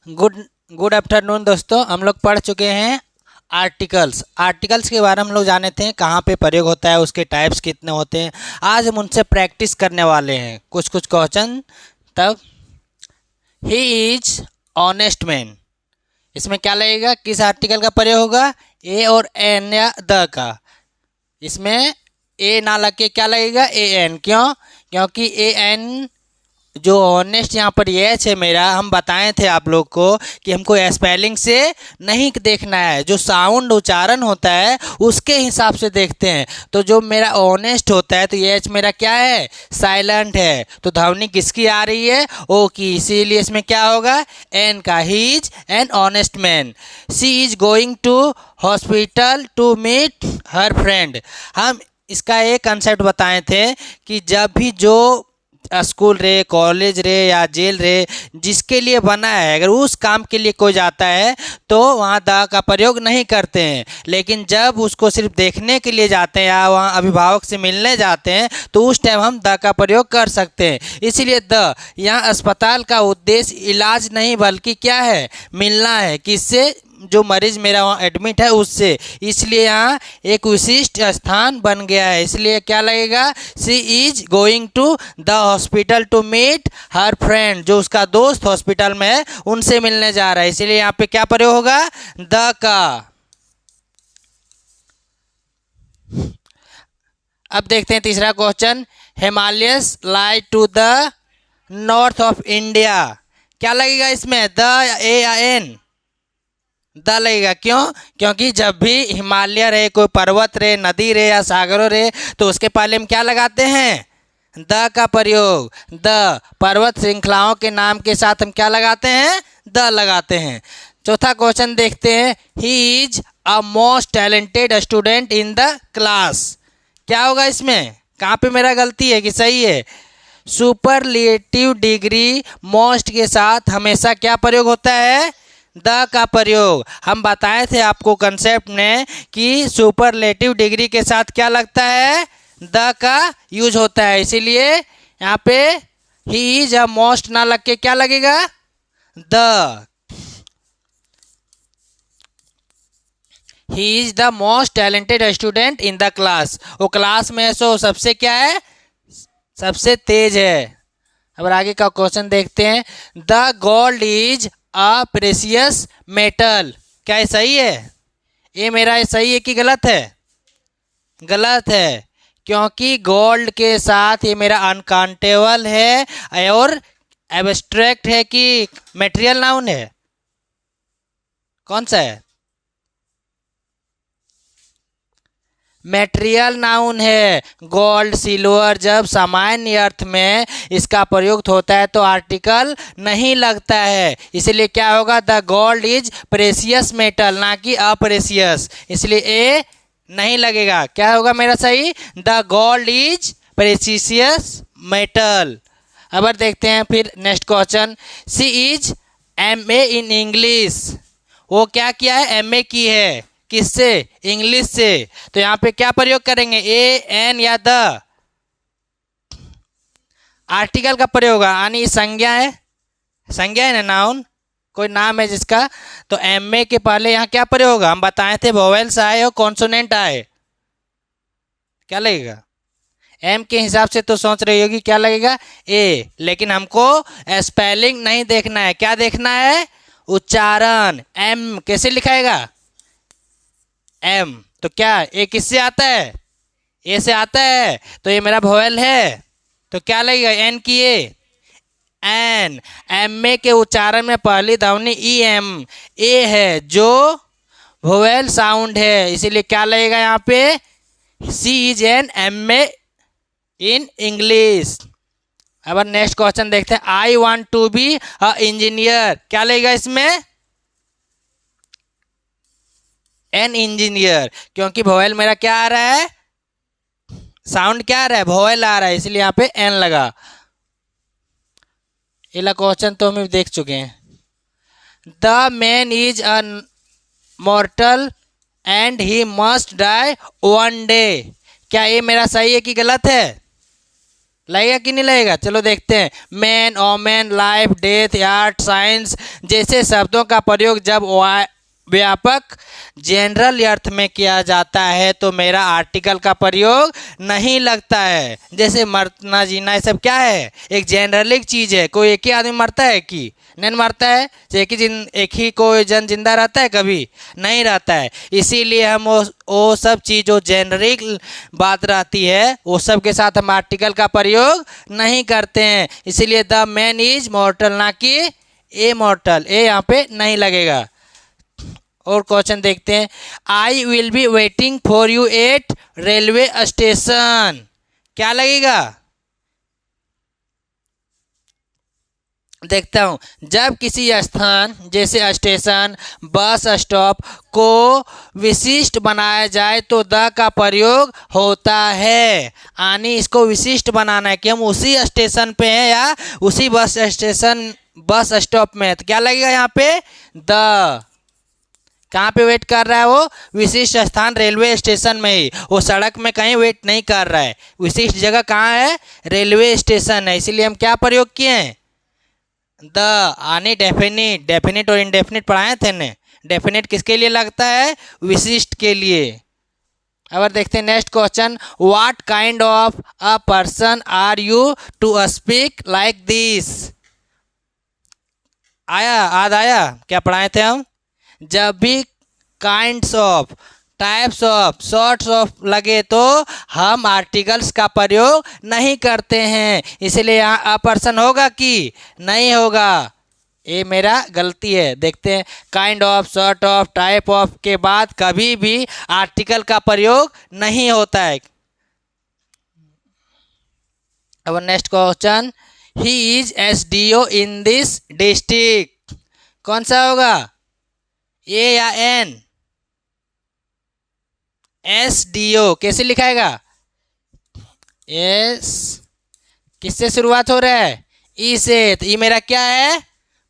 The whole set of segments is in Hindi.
गुड गुड आफ्टरनून दोस्तों। हम लोग पढ़ चुके हैं आर्टिकल्स के बारे में हम लोग जाने थे कहाँ पे प्रयोग होता है, उसके टाइप्स कितने होते हैं। आज हम उनसे प्रैक्टिस करने वाले हैं कुछ कुछ क्वेश्चन। तब ही इज ऑनेस्ट मैन, इसमें क्या लगेगा, किस आर्टिकल का प्रयोग होगा, ए और एन या द का। इसमें ए ना लग के क्या लगेगा, ए एन। क्यों? क्योंकि ए एन जो ऑनेस्ट यहाँ पर ये है मेरा, हम बताए थे आप लोग को कि हमको स्पेलिंग से नहीं देखना है, जो साउंड उच्चारण होता है उसके हिसाब से देखते हैं। तो जो मेरा ऑनेस्ट होता है तो ये एच मेरा क्या है, साइलेंट है। तो ध्वनि किसकी आ रही है, ओ की, इसीलिए इसमें क्या होगा, एन का। He is an honest man. She is going to hospital to meet her friend. हम इसका एक कंसेप्ट बताए थे कि जब भी जो स्कूल रे, कॉलेज रे या जेल रे जिसके लिए बना है, अगर उस काम के लिए कोई जाता है तो वहाँ द का प्रयोग नहीं करते हैं। लेकिन जब उसको सिर्फ देखने के लिए जाते हैं या वहाँ अभिभावक से मिलने जाते हैं तो उस टाइम हम द का प्रयोग कर सकते हैं। इसीलिए द यहाँ अस्पताल का उद्देश्य इलाज नहीं बल्कि क्या है, मिलना है। किससे? जो मरीज मेरा वहाँ एडमिट है उससे। इसलिए यहाँ एक विशिष्ट स्थान बन गया है। इसलिए क्या लगेगा, she is going to the hospital to meet her friend. जो उसका दोस्त हॉस्पिटल में है उनसे मिलने जा रहा है, इसलिए यहाँ पे क्या प्रयोग होगा, द का। अब देखते हैं तीसरा question. Himalayas lie to the north of India. क्या लगेगा इसमें, द, ए या एन? द लगेगा। क्यों? क्योंकि जब भी हिमालय रहे, कोई पर्वत रहे, नदी रहे या सागरों रहे, तो उसके पहले हम क्या लगाते हैं, द का प्रयोग। द पर्वत श्रृंखलाओं के नाम के साथ हम क्या लगाते हैं, द लगाते हैं। चौथा क्वेश्चन देखते हैं। He is a most talented student in the class. क्या होगा इसमें, कहाँ पे मेरा गलती है कि सही है? सुपरलेटिव डिग्री मोस्ट के साथ हमेशा क्या प्रयोग होता है, द का प्रयोग। हम बताए थे आपको कंसेप्ट में कि सुपरलेटिव डिग्री के साथ क्या लगता है, द का यूज होता है। इसीलिए यहाँ पे ही इज अ मोस्ट ना लग के क्या लगेगा, the. He is the most talented student in the class. वो क्लास में सो सबसे क्या है, सबसे तेज है। अब आगे का क्वेश्चन देखते हैं। The gold is a precious metal. क्या ये सही है? ये मेरा सही है कि गलत है? गलत है, क्योंकि गोल्ड के साथ ये मेरा अनकाउंटेबल है और एब्स्ट्रैक्ट है कि मटेरियल नाउन है? कौन सा है? मटेरियल नाउन है। गोल्ड, सिल्वर, जब सामान्य अर्थ में इसका प्रयुक्त होता है तो आर्टिकल नहीं लगता है। इसलिए क्या होगा, the gold is precious metal, ना कि अप्रेशियस। इसलिए ए नहीं लगेगा। क्या होगा मेरा सही, the gold is precious metal. अब देखते हैं फिर next question. She is MA in English. वो क्या किया है, MA की है। किससे? इंग्लिश से। तो यहाँ पे क्या प्रयोग करेंगे, ए, एन या द? आर्टिकल का प्रयोग होगा, यानी संज्ञा है, संज्ञा है ना, नाउन, कोई नाम है जिसका। तो MA के पहले यहाँ क्या प्रयोग होगा, हम बताए थे वोवेल्स आए और कॉन्सोनेंट आए। क्या लगेगा, एम के हिसाब से तो सोच रही होगी क्या लगेगा, ए। लेकिन हमको स्पेलिंग नहीं देखना है, क्या देखना है, उच्चारण। एम कैसे लिखाएगा, एम। तो क्या ए किससे आता है, ए से आता है। तो ये मेरा वोवेल है, तो क्या लगेगा, एन की ए, एन। एम ए के उच्चारण में पहली ध्वनि ई एम, ए है जो वोवेल साउंड है। इसीलिए क्या लगेगा यहाँ पे, she is an MA in English. अब नेक्स्ट क्वेश्चन देखते हैं। I want to be a engineer. क्या लगेगा इसमें, एन इंजीनियर। क्योंकि वोवेल मेरा क्या आ रहा है, साउंड क्या आ रहा है, वोवेल आ रहा है, इसलिए यहाँ पे एन लगा। ये क्वेश्चन तो हम देख चुके हैं। The man is a mortal and he must die one day. क्या ये मेरा सही है कि गलत है? लगेगा कि नहीं लगेगा? चलो देखते हैं। Man, woman, life, death, art, science जैसे शब्दों का प्रयोग जब व्यापक जनरल अर्थ में किया जाता है तो मेरा आर्टिकल का प्रयोग नहीं लगता है। जैसे मरना जीना ये सब क्या है? एक जनरलिक चीज़ है। कोई एक ही आदमी मरता है कि नहीं मरता है? एक ही कोई जन जिंदा रहता है? कभी नहीं रहता है। इसीलिए हम वो सब चीज़ जो जेनरिक बात रहती है वो सब के साथ हम आर्टिकल का प्रयोग नहीं करते हैं। इसीलिए द मैन इज मॉर्टल ना कि ए मॉर्टल, ए यहाँ पे नहीं लगेगा। और क्वेश्चन देखते हैं। I will be waiting for you eight railway station, क्या लगेगा? देखता हूँ। जब किसी स्थान जैसे स्टेशन, बस स्टॉप को विशिष्ट बनाया जाए तो द का प्रयोग होता है। यानी इसको विशिष्ट बनाना है कि हम उसी स्टेशन पे हैं या उसी बस स्टॉप में है, तो क्या लगेगा यहाँ पे? द। कहाँ पे वेट कर रहा है वो? विशिष्ट स्थान रेलवे स्टेशन में ही, वो सड़क में कहीं वेट नहीं कर रहा है। विशिष्ट जगह कहाँ है? रेलवे स्टेशन है। इसीलिए हम क्या प्रयोग किए हैं? द। आने डेफिनिट, डेफिनिट और इनडेफिनिट पढ़ाए थे ने। डेफिनिट किसके लिए लगता है? विशिष्ट के लिए। अब देखते हैं next question. What kind of a person are you to speak like this? आया? याद आया क्या पढ़ाए थे हम? जब भी kinds of, types of, sorts of लगे तो हम आर्टिकल्स का प्रयोग नहीं करते हैं। इसलिए यहाँ अ पर्सन होगा कि नहीं होगा? ये मेरा गलती है। देखते हैं। Kind of, sort of, type of के बाद कभी भी आर्टिकल का प्रयोग नहीं होता है। अब next question. He is SDO in this district, कौन सा होगा? ए या एन? एसडीओ कैसे लिखाएगा? एस किससे शुरुआत हो रहा है? ई से। तो ई मेरा क्या है?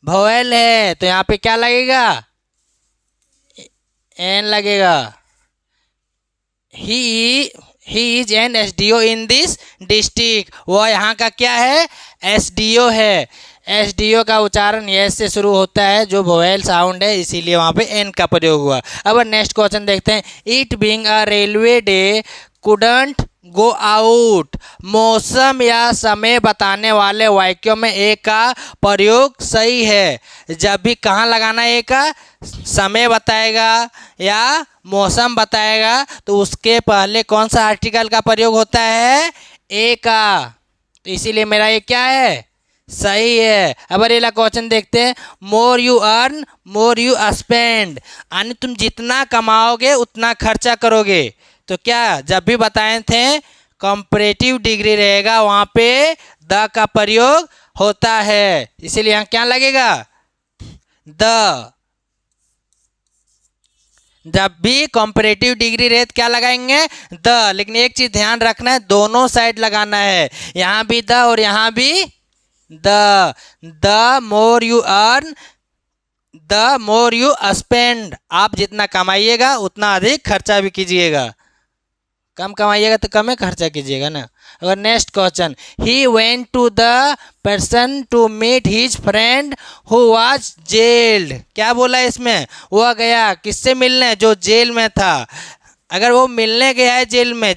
वोवेल है, तो यहाँ पे क्या लगेगा? एन लगेगा। ही is N SDO in this district, वो यहाँ का क्या है? एसडीओ है। एसडीओ का उच्चारण एस से शुरू होता है जो वोवेल साउंड है, इसीलिए वहाँ पे एन का प्रयोग हुआ। अब नेक्स्ट क्वेश्चन देखते हैं। It being a railway day couldn't go out, मौसम या समय बताने वाले वाक्यों में ए का प्रयोग सही है। जब भी कहाँ लगाना है? ए का समय बताएगा या मौसम बताएगा तो उसके पहले कौन सा आर्टिकल का प्रयोग होता है? ए का। तो इसीलिए मेरा ये क्या है? सही है। अब अगला क्वेश्चन देखते हैं। More you earn more you spend, यानी तुम जितना कमाओगे उतना खर्चा करोगे। तो क्या जब भी बताए थे कंपैरेटिव डिग्री रहेगा वहाँ पे द का प्रयोग होता है। इसीलिए यहाँ क्या लगेगा? द। जब भी कंपैरेटिव डिग्री रहे तो क्या लगाएंगे? द। लेकिन एक चीज ध्यान रखना है, दोनों साइड लगाना है, यहाँ भी द और यहाँ भी the. The more you earn the more you spend, आप जितना कमाइएगा उतना अधिक खर्चा भी कीजिएगा। कम कमाइएगा तो कम ही खर्चा कीजिएगा ना। अगर next question. He went to the person to meet his friend who was jailed, क्या बोला इसमें? वो गया किससे मिलने? जो जेल में था। अगर वो मिलने गया है जेल में,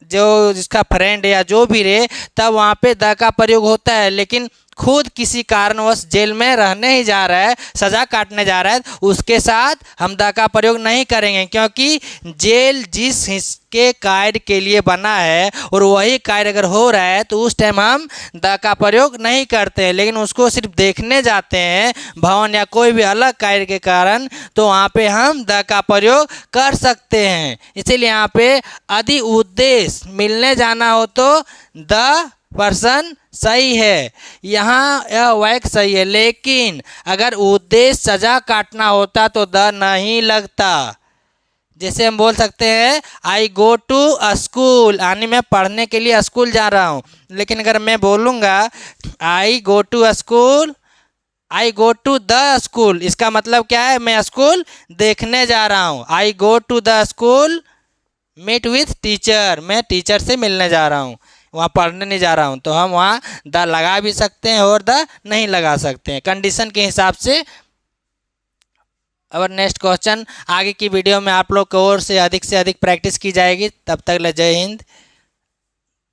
जो जिसका फ्रेंड या जो भी रहे, तब वहाँ पे द का प्रयोग होता है। लेकिन खुद किसी कारणवश जेल में रहने ही जा रहा है, सज़ा काटने जा रहा है, उसके साथ हम द का प्रयोग नहीं करेंगे, क्योंकि जेल जिस हिस्से कार्य के लिए बना है और वही कार्य अगर हो रहा है तो उस टाइम हम द का प्रयोग नहीं करते हैं। लेकिन उसको सिर्फ देखने जाते हैं भवन या कोई भी अलग कार्य के कारण, तो वहाँ पे हम द का प्रयोग कर सकते हैं। इसीलिए यहाँ पे यदि उद्देश्य मिलने जाना हो तो द पर्सन सही है, यहाँ यह वाक्य सही है। लेकिन अगर उद्देश्य सजा काटना होता तो द नहीं लगता। जैसे हम बोल सकते हैं आई गो टू स्कूल, यानी मैं पढ़ने के लिए स्कूल जा रहा हूँ। लेकिन अगर मैं बोलूँगा I go to school, I go to the school, इसका मतलब क्या है? मैं स्कूल देखने जा रहा हूँ। I go to the school meet with teacher, मैं टीचर से मिलने जा रहा हूँ। वहाँ पढ़ने नहीं जा रहा हूँ, तो हम वहाँ द लगा भी सकते हैं और द नहीं लगा सकते हैं, कंडीशन के हिसाब से। और नेक्स्ट क्वेश्चन, आगे की वीडियो में आप लोग को और से अधिक प्रैक्टिस की जाएगी। तब तक ले जय हिंद।